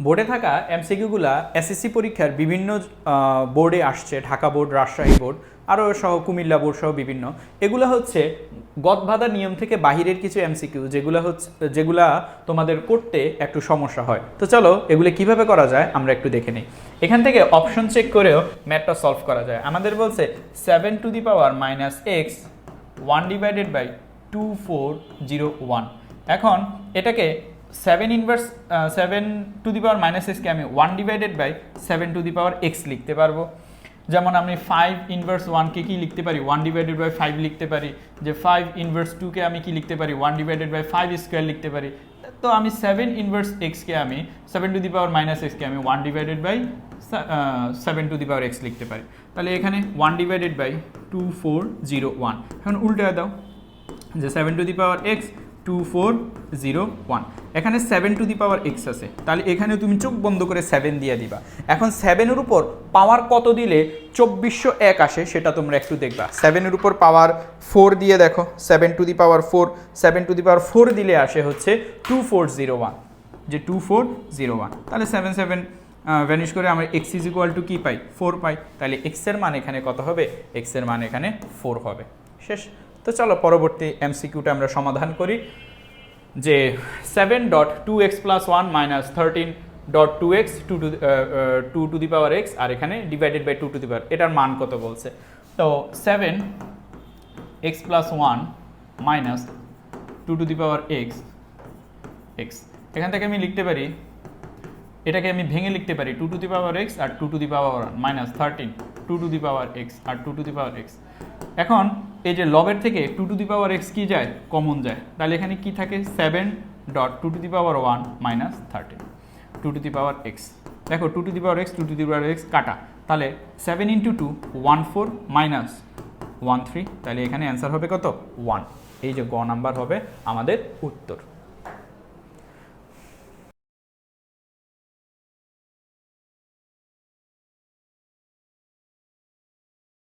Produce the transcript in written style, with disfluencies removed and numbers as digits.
বোর্ডে থাকা এমসিকিউগুলা এসএসসি পরীক্ষার বিভিন্ন বোর্ডে আসছে, ঢাকা বোর্ড, রাজশাহী বোর্ড, আরও সহ কুমিল্লা বোর্ড সহ বিভিন্ন। এগুলা হচ্ছে গদবাঁধা নিয়ম থেকে বাহিরের কিছু এমসিকিউ, যেগুলা তোমাদের করতে একটু সমস্যা হয়। তো চলো এগুলো কিভাবে করা যায় আমরা একটু দেখে নিই। এখান থেকে অপশন চেক করেও ম্যাথটা সলভ করা যায়। আমাদের বলছে 7⁻⁻x 1/2401। এখন এটাকে 7⁻⁻x কে আমি 1/7⁻x লিখতে পারবো। যেমন আমি 5⁻1 কে কি লিখতে পারি, 1/5 লিখতে পারি। যে 5⁻2 কে আমি কি লিখতে পারি, 1/5² লিখতে পারি। তো আমি 7⁻x কে আমি 7⁻⁻x কে আমি 1/7⁻x লিখতে পারি। তাহলে এখানে 1/2401। এখন উল্টে দাও, যে 7⁻x 2401, এখানে 7⁻x আছে, তাহলে এখানে তুমি চোখ বন্ধ করে 7 দিয়ে দিবা। এখন 7-এর উপর পাওয়ার কত দিলে 2401 আসে সেটা তোমরা একটু দেখবা। 7-এর উপর পাওয়ার 4 দিয়ে দেখো, 7⁻4 দিলে আসে হচ্ছে 2401, যে 2401। তাহলে 7 ভ্যানিশ করে আমরা x ইজ ইকুয়াল টু কি পাই, 4 পাই। তাহলে x এর মান এখানে কত হবে, x এর মান এখানে 4 হবে। শেষ। তো চলো পরবর্তী এমসিকিউটা আমরা সমাধান করি। যে 7.2x + 1 - 13.2x 2 to the power x, আর এখানে ডিভাইডেড বাই 2 টু দি পাওয়ার, এটার মান কত বলছে। তো 7x + 1 - 2 to the power x, এখান থেকে আমি লিখতে পারি, এটাকে আমি ভেঙে লিখতে পারি 2 টু দি পাওয়ার x আর 2 to the power 1 - 13 2 to the power x আর 2 টু দি পাওয়ার x। এখন এই যে লবের থেকে 2 টু দি পাওয়ার x কি যায়, কমন যায়। তাহলে এখানে কি থাকে, 7.2 two the power 1 - 13 2 to the power x। দেখো 2 to the power x 2 to the power x কাটা, তাহলে 7 × 2 14 - 13, তাহলে এখানে অ্যান্সার হবে কত, 1। এই যে গ নাম্বার হবে আমাদের উত্তর।